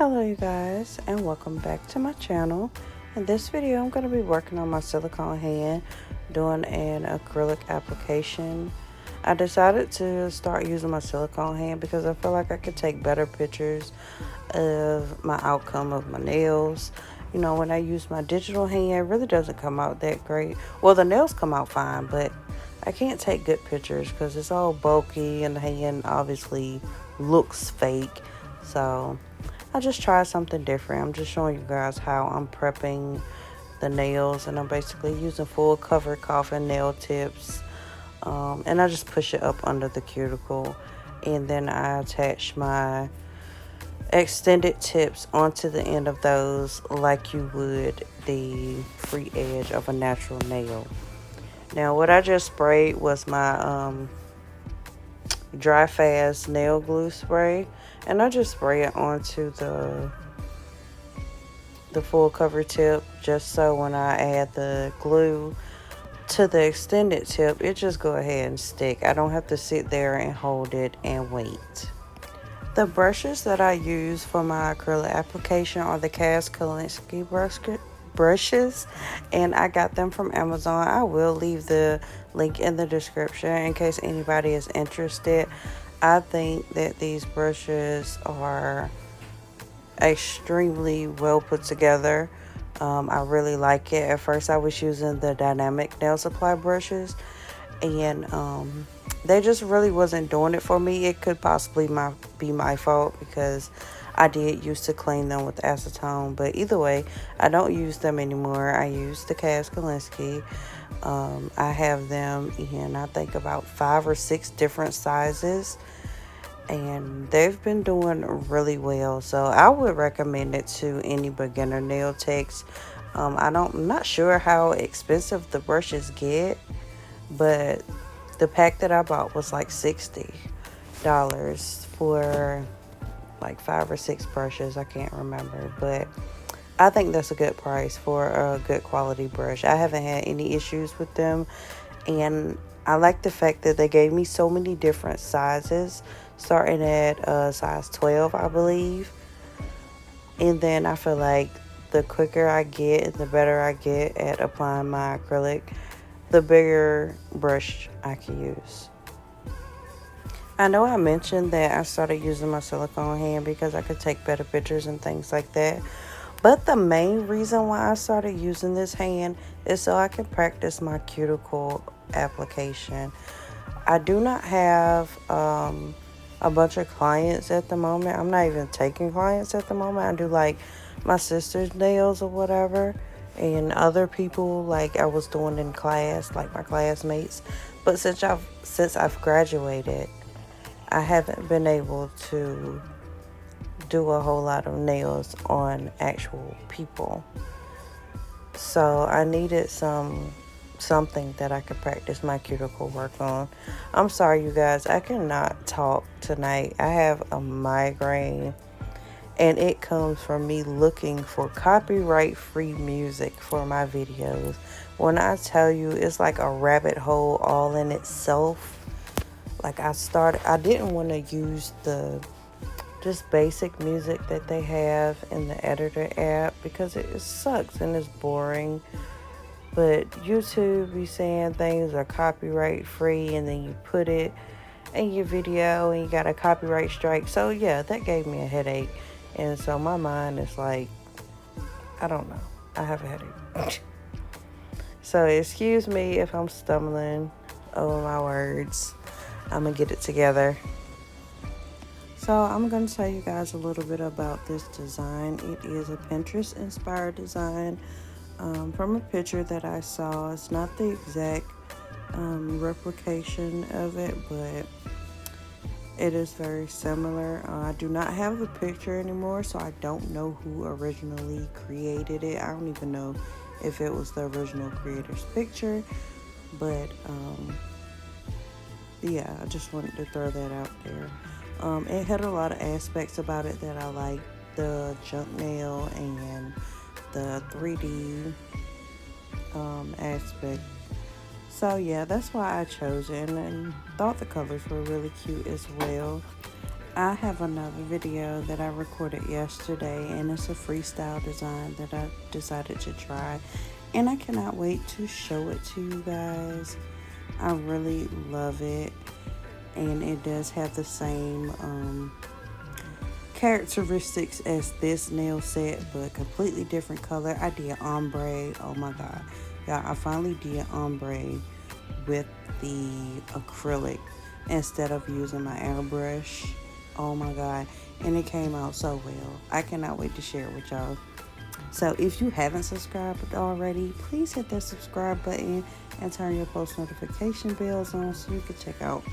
Hello you guys, and welcome back to my channel. In this video I'm going to be working on my silicone hand, doing an acrylic application. I decided to start using my silicone hand because I feel like I could take better pictures of my outcome of my nails. You know, when I use my digital hand, it really doesn't come out that great. Well, the nails come out fine, but I can't take good pictures because it's all bulky and the hand obviously looks fake. So I just tried something different. I'm just showing you guys how I'm prepping the nails, and I'm basically using full cover Coffin nail tips, and I just push it up under the cuticle, and then I attach my extended tips onto the end of those like you would the free edge of a natural nail. Now what I just sprayed was my dry fast nail glue spray, and I just spray it onto the full cover tip, just so when I add the glue to the extended tip, it just go ahead and stick. I don't have to sit there and hold it and wait. The brushes that I use for my acrylic application are the Kalinsky brushes, and I got them from Amazon. I will leave the link in the description in case anybody is interested. I think that these brushes are extremely well put together. I really like it. At first I was using the dynamic nail supply brushes, and they just really wasn't doing it for me. It could possibly be my fault because I did used to clean them with acetone, but either way, I don't use them anymore. I use the Kalinsky. I have them in, I think, about 5 or 6 different sizes, and they've been doing really well. So I would recommend it to any beginner nail techs. I'm not sure how expensive the brushes get, but the pack that I bought was like $60 for like 5 or 6 brushes. I can't remember, but I think that's a good price for a good quality brush. I haven't had any issues with them, and I like the fact that they gave me so many different sizes, starting at size 12, I believe. And then I feel like the quicker I get and the better I get at applying my acrylic, the bigger brush I can use. I know I mentioned that I started using my silicone hand because I could take better pictures and things like that. But the main reason why I started using this hand is so I can practice my cuticle application. I do not have a bunch of clients at the moment. I'm not even taking clients at the moment. I do like my sister's nails or whatever, and other people like I was doing in class, like my classmates. But since I've graduated, I haven't been able to do a whole lot of nails on actual people. So I needed something that I could practice my cuticle work on. I'm sorry you guys, I cannot talk tonight. I have a migraine, and it comes from me looking for copyright free music for my videos. When I tell you, it's like a rabbit hole all in itself. Like I didn't want to use the just basic music that they have in the editor app because it sucks and it's boring. But YouTube be saying things are copyright free, and then you put it in your video and you got a copyright strike. So yeah, that gave me a headache, and so my mind is like, I don't know, I have a headache. So excuse me if I'm stumbling over my words. I'm gonna get it together. So I'm going to tell you guys a little bit about this design. It is a Pinterest inspired design from a picture that I saw. It's not the exact replication of it, but it is very similar. I do not have the picture anymore, so I don't know who originally created it. I don't even know if it was the original creator's picture, but yeah, I just wanted to throw that out there. It had a lot of aspects about it that I liked, the junk nail and the 3D aspect. So yeah, that's why I chose it, and thought the colors were really cute as well. I have another video that I recorded yesterday, and it's a freestyle design that I decided to try, and I cannot wait to show it to you guys. I really love it, and it does have the same characteristics as this nail set, but completely different color. I did ombre. Oh my god, y'all, I finally did ombre with the acrylic instead of using my airbrush. Oh my god, and it came out so well. I cannot wait to share it with y'all. So if you haven't subscribed already, please hit that subscribe button and turn your post notification bells on so you can check out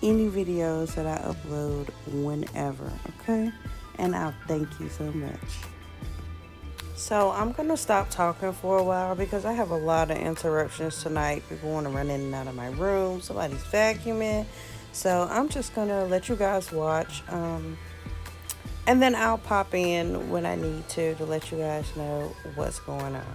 any videos that I upload whenever, okay? And I'll thank you so much. So I'm gonna stop talking for a while because I have a lot of interruptions tonight. People want to run in and out of my room. Somebody's vacuuming. So I'm just gonna let you guys watch. And then I'll pop in when I need to let you guys know what's going on.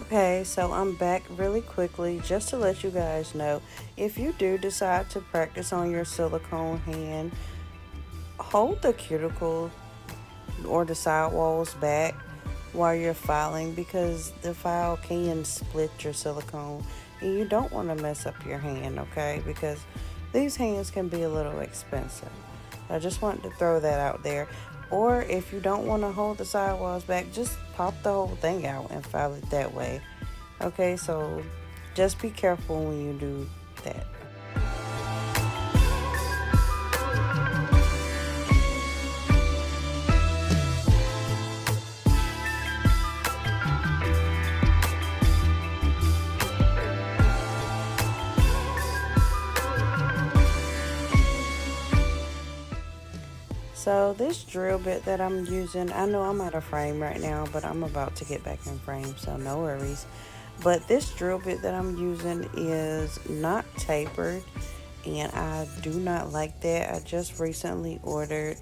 Okay, so I'm back really quickly just to let you guys know, if you do decide to practice on your silicone hand, hold the cuticle or the sidewalls back while you're filing, because the file can split your silicone and you don't want to mess up your hand, okay? Because these hands can be a little expensive. I just wanted to throw that out there. Or if you don't want to hold the sidewalls back, just pop the whole thing out and file it that way. Okay, so just be careful when you do that. So this drill bit that I'm using, I know I'm out of frame right now, but I'm about to get back in frame, so no worries. But this drill bit that I'm using is not tapered, and I do not like that. I just recently ordered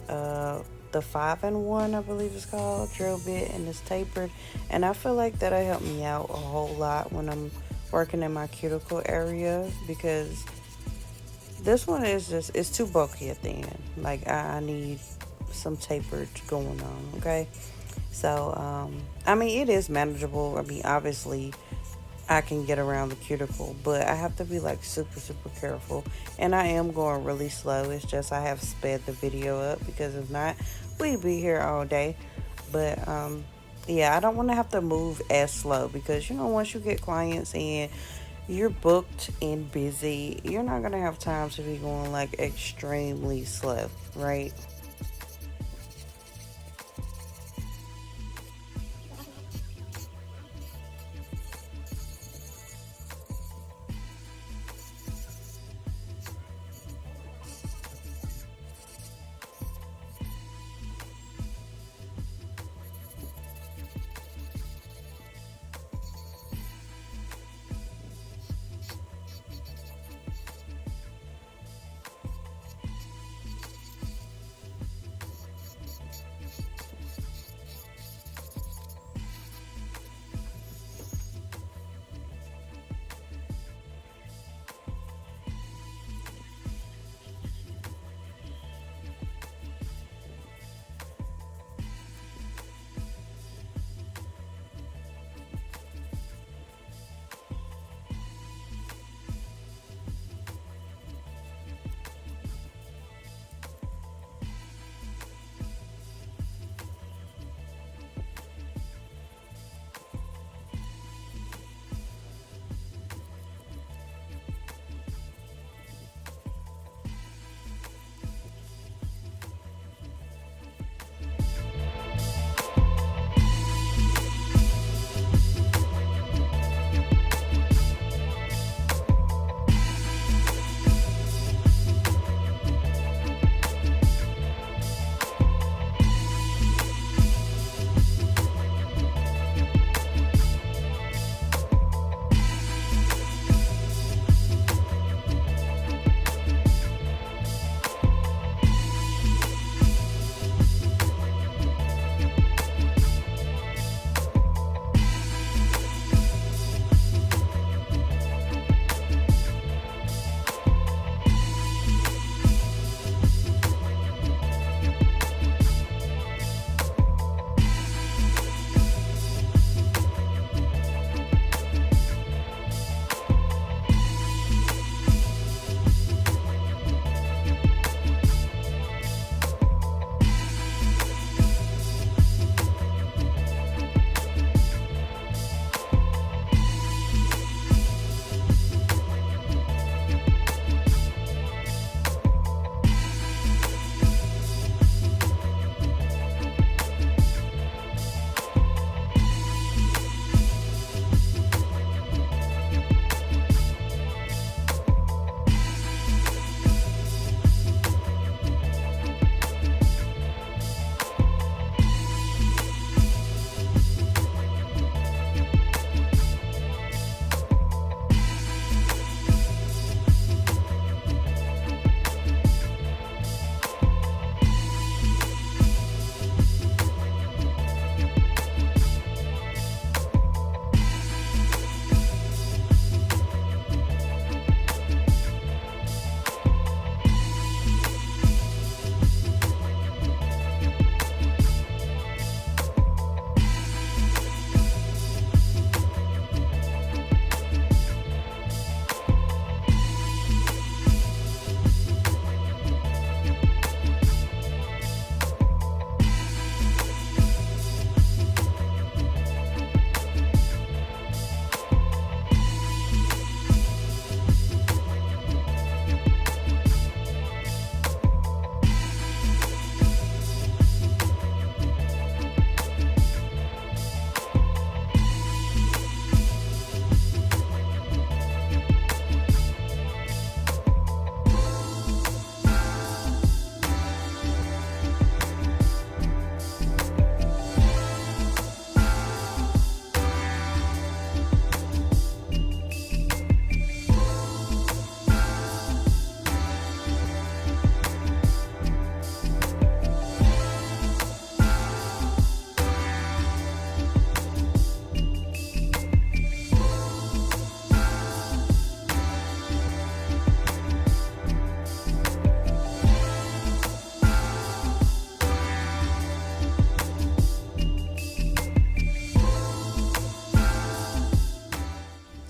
the 5-in-1, I believe it's called, drill bit, and it's tapered. And I feel like that'll help me out a whole lot when I'm working in my cuticle area, because this one is just, it's too bulky at the end. Like I need some tapered going on, okay? So, I mean, it is manageable. I mean, obviously, I can get around the cuticle, but I have to be like super, super careful. And I am going really slow. It's just I have sped the video up, because if not, we'd be here all day. But, yeah, I don't want to have to move as slow, because, you know, once you get clients and you're booked and busy, you're not going to have time to be going like extremely slow, right?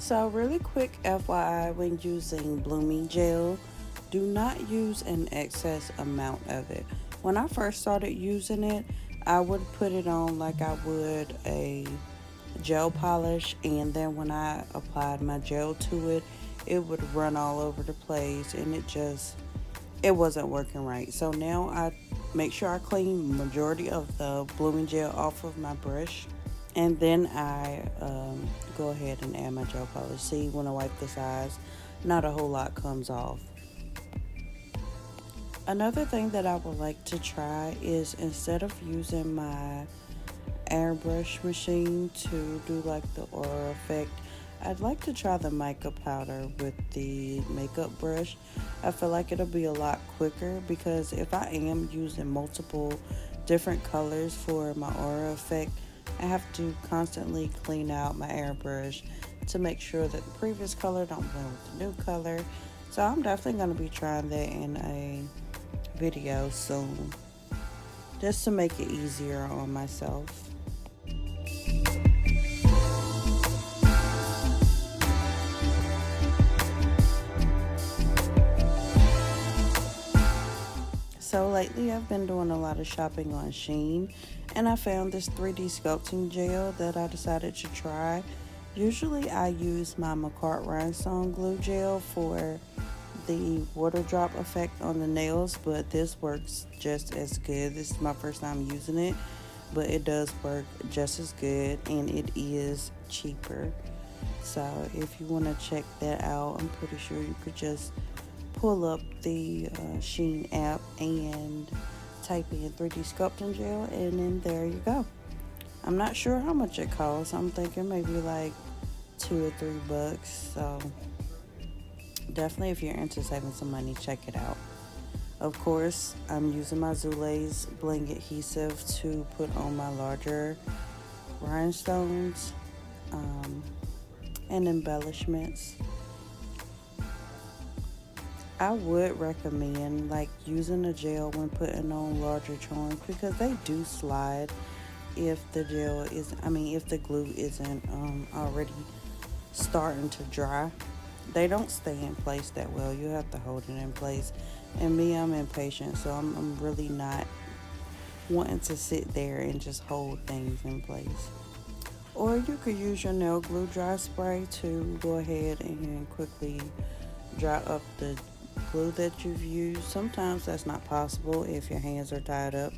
So, really quick FYI, when using blooming gel, do not use an excess amount of it. When I first started using it, I would put it on like I would a gel polish, and then when I applied my gel to it, it would run all over the place, and it wasn't working right. So now I make sure I clean majority of the blooming gel off of my brush, and then I go ahead and add my gel polish. See, when I wipe the sides, not a whole lot comes off. Another thing that I would like to try is, instead of using my airbrush machine to do like the aura effect, I'd like to try the mica powder with the makeup brush. I feel like it'll be a lot quicker, because if I am using multiple different colors for my aura effect, I have to constantly clean out my airbrush to make sure that the previous color don't blend with the new color. So I'm definitely going to be trying that in a video soon, just to make it easier on myself. So lately I've been doing a lot of shopping on Shein, and I found this 3D sculpting gel that I decided to try. Usually I use my McCart Rhinestone glue gel for the water drop effect on the nails, but this works just as good. This is my first time using it, but it does work just as good, and it is cheaper. So if you want to check that out, I'm pretty sure you could just pull up the Shein app and type in 3D sculpting gel, and then there you go. I'm not sure how much it costs. I'm thinking maybe like $2 or $3. So definitely, if you're into saving some money, check it out. Of course, I'm using my Zule's bling adhesive to put on my larger rhinestones and embellishments. I would recommend like using a gel when putting on larger charms, because they do slide if the if the glue isn't already starting to dry. They don't stay in place that well. You have to hold it in place. And me, I'm impatient, so I'm really not wanting to sit there and just hold things in place. Or you could use your nail glue dry spray to go ahead and quickly dry up the glue that you've used. Sometimes that's not possible if your hands are tied up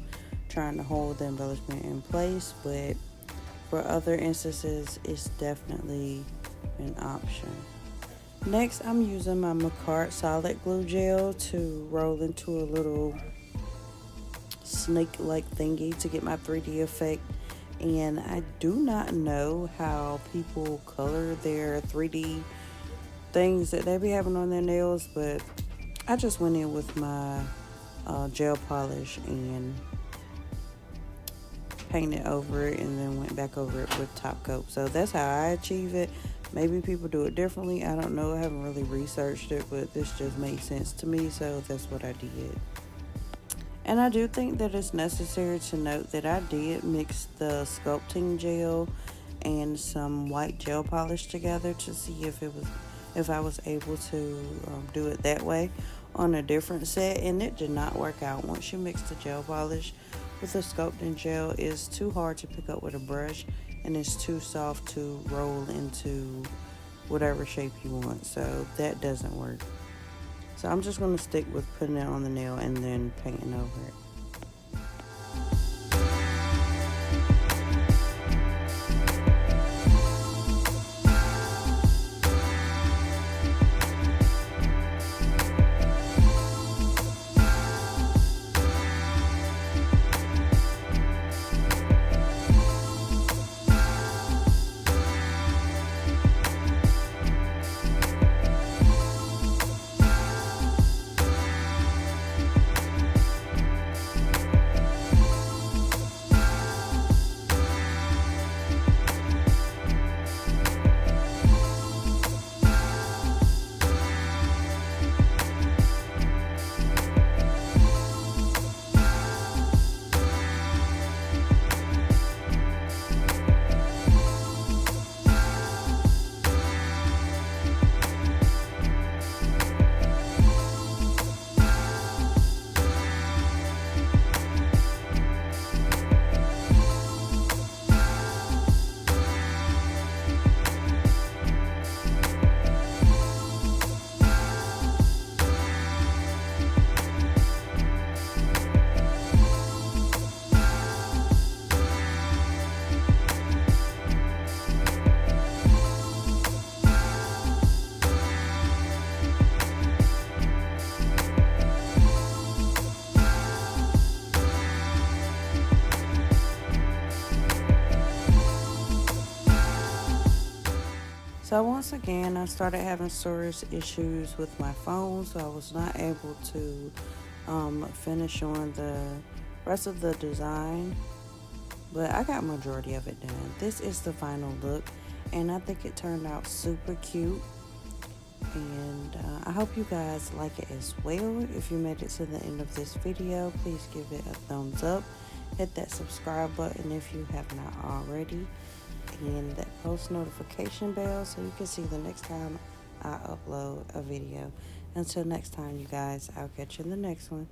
trying to hold the embellishment in place, but for other instances, it's definitely an option. Next, I'm using my McCart solid glue gel to roll into a little snake-like thingy to get my 3D effect. And I do not know how people color their 3D things that they be having on their nails, but I just went in with my gel polish and painted over it, and then went back over it with top coat. So that's how I achieve it. Maybe people do it differently. I don't know. I haven't really researched it, but this just made sense to me, so that's what I did. And I do think that it's necessary to note that I did mix the sculpting gel and some white gel polish together to see if I was able to do it that way on a different set, and it did not work out. Once you mix the gel polish with the sculpting gel, it's too hard to pick up with a brush, and it's too soft to roll into whatever shape you want, so that doesn't work. So I'm just going to stick with putting it on the nail and then painting over it. So once again, I started having storage issues with my phone, so I was not able to finish on the rest of the design, but I got majority of it done. This is the final look, and I think it turned out super cute. And I hope you guys like it as well. If you made it to the end of this video, please give it a thumbs up. Hit that subscribe button if you have not already, and that post notification bell so you can see the next time I upload a video. Until next time, you guys, I'll catch you in the next one.